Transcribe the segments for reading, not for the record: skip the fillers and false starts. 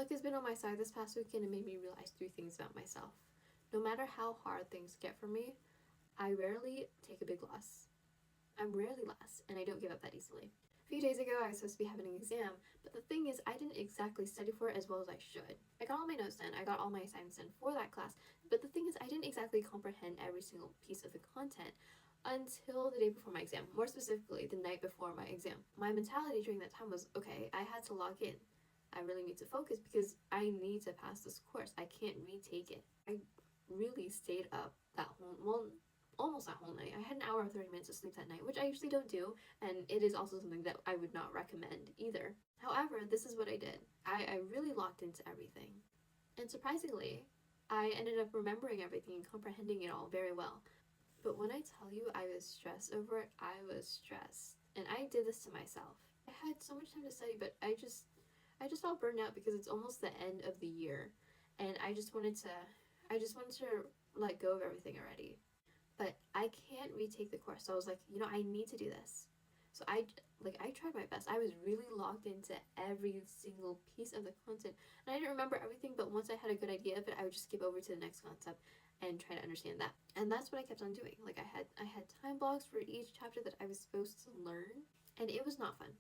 Luck has been on my side this past weekend and made me realize 3 things about myself. No matter how hard things get for me, I rarely take a big loss. I'm rarely lost, and I don't give up that easily. A few days ago, I was supposed to be having an exam, but the thing is, I didn't exactly study for it as well as I should. I got all my notes done, I got all my assignments done for that class, but the thing is, I didn't exactly comprehend every single piece of the content until the day before my exam, more specifically, the night before my exam. My mentality during that time was, okay, I had to log in. I really need to focus because I need to pass this course. I can't retake it. I really stayed up that whole, almost that whole night. I had an hour and 30 minutes of sleep that night, which I usually don't do, and it is also something that I would not recommend either. However, this is what I did. I really locked into everything. And surprisingly, I ended up remembering everything and comprehending it all very well. But when I tell you I was stressed over it, I was stressed. And I did this to myself. I had so much time to study, but I just felt burned out because it's almost the end of the year, and I just wanted to let go of everything already. But I can't retake the course, so I was like, I need to do this. So I tried my best. I was really logged into every single piece of the content, and I didn't remember everything. But once I had a good idea of it, I would just skip over to the next concept and try to understand that. And that's what I kept on doing. Like I had time blocks for each chapter that I was supposed to learn, and it was not fun.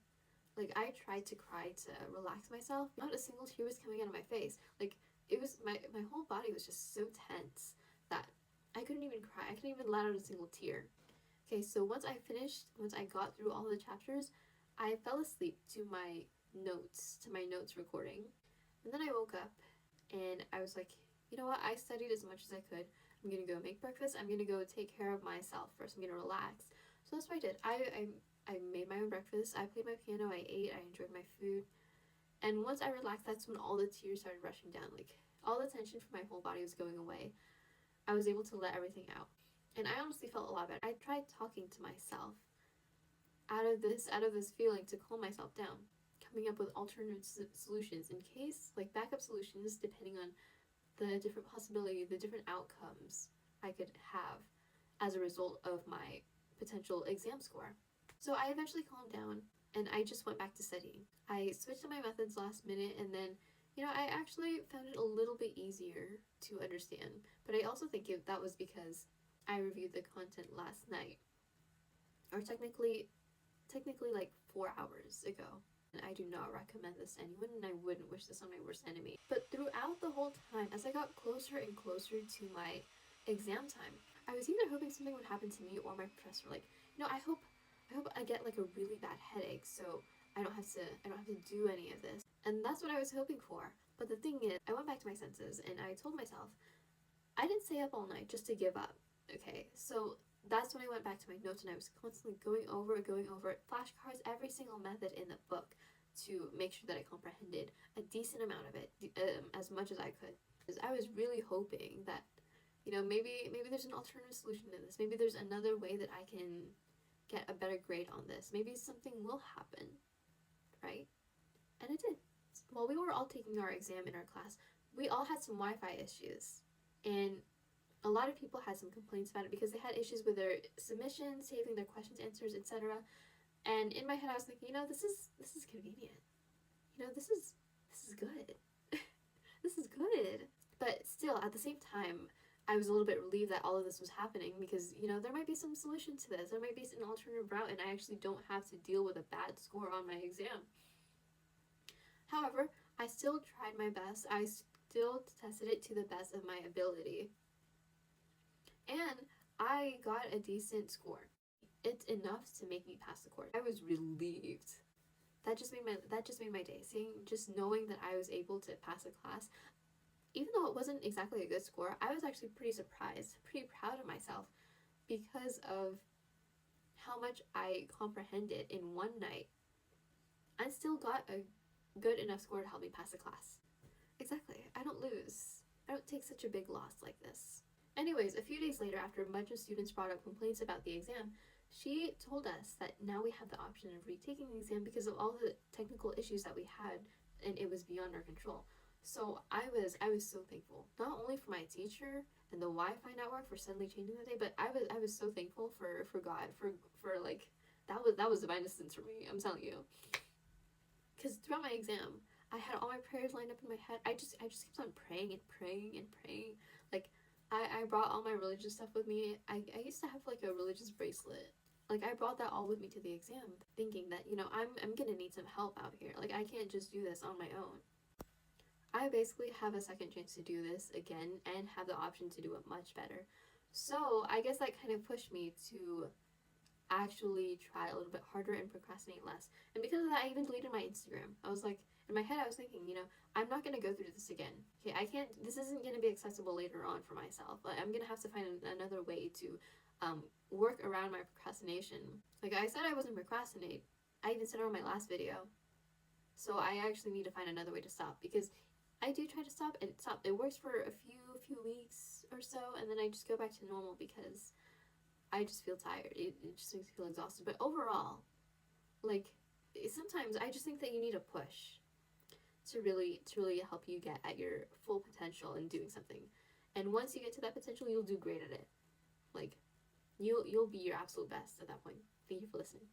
Like, I tried to cry to relax myself. Not a single tear was coming out of my face. Like, it was, my whole body was just so tense that I couldn't even cry. I couldn't even let out a single tear. Okay, so once I got through all the chapters, I fell asleep to my notes recording. And then I woke up and I was like, you know what? I studied as much as I could. I'm gonna go make breakfast. I'm gonna go take care of myself first. I'm gonna relax. So that's what I did. I made my own breakfast, I played my piano, I ate, I enjoyed my food. And once I relaxed, that's when all the tears started rushing down. Like, all the tension from my whole body was going away. I was able to let everything out. And I honestly felt a lot better. I tried talking to myself out of this feeling to calm myself down, coming up with alternate solutions in case, like backup solutions, depending on the different possibility, the different outcomes I could have as a result of my potential exam score. So I eventually calmed down and I just went back to studying. I switched to my methods last minute, and then, I actually found it a little bit easier to understand. But I also think that was because I reviewed the content last night, or technically like 4 hours ago. And I do not recommend this to anyone, and I wouldn't wish this on my worst enemy. But throughout the whole time, as I got closer and closer to my exam time, I was either hoping something would happen to me or my professor. Like, I hope I get like a really bad headache, so I don't have to do any of this. And that's what I was hoping for. But the thing is, I went back to my senses and I told myself, I didn't stay up all night just to give up. Okay, so that's when I went back to my notes and I was constantly going over flashcards, every single method in the book to make sure that I comprehended a decent amount of it, as much as I could. Because I was really hoping that, maybe there's an alternative solution to this. Maybe there's another way that I can get a better grade on this. Maybe something will happen, right? And it did. While we were all taking our exam in our class, we all had some Wi-Fi issues. And a lot of people had some complaints about it because they had issues with their submissions, saving their questions, answers, etc. And in my head I was thinking, this is convenient. This is good. This is good. But still, at the same time, I was a little bit relieved that all of this was happening because, there might be some solution to this. There might be an alternative route, and I actually don't have to deal with a bad score on my exam. However, I still tried my best. I still tested it to the best of my ability. And I got a decent score. It's enough to make me pass the course. I was relieved. That just made my day. Just knowing that I was able to pass a class, even though it wasn't exactly a good score, I was actually pretty surprised, pretty proud of myself because of how much I comprehended in one night. I still got a good enough score to help me pass the class. Exactly. I don't lose. I don't take such a big loss like this. Anyways, a few days later, after a bunch of students brought up complaints about the exam, she told us that now we have the option of retaking the exam because of all the technical issues that we had, and it was beyond our control. So I was so thankful, not only for my teacher and the Wi-Fi network for suddenly changing that day, but I was so thankful for God, for like, that was divine assistance for me, I'm telling you. Because throughout my exam, I had all my prayers lined up in my head. I just kept on praying and praying and praying. Like, I brought all my religious stuff with me. I used to have like a religious bracelet. Like, I brought that all with me to the exam, thinking that, you know, I'm gonna need some help out here. Like, I can't just do this on my own. I basically have a second chance to do this again and have the option to do it much better. So I guess that kind of pushed me to actually try a little bit harder and procrastinate less. And because of that, I even deleted my Instagram. I was like, in my head, I was thinking, you know, I'm not gonna go through this again. Okay, I can't. This isn't gonna be accessible later on for myself. Like, I'm gonna have to find another way to work around my procrastination. Like I said, I wasn't procrastinate. I even said it on my last video. So I actually need to find another way to stop, because I do try to stop and stop. It works for a few weeks or so, and then I just go back to normal because I just feel tired. It just makes me feel exhausted. But overall, like, sometimes I just think that you need a push to really help you get at your full potential in doing something. And once you get to that potential, you'll do great at it. Like, you'll be your absolute best at that point. Thank you for listening.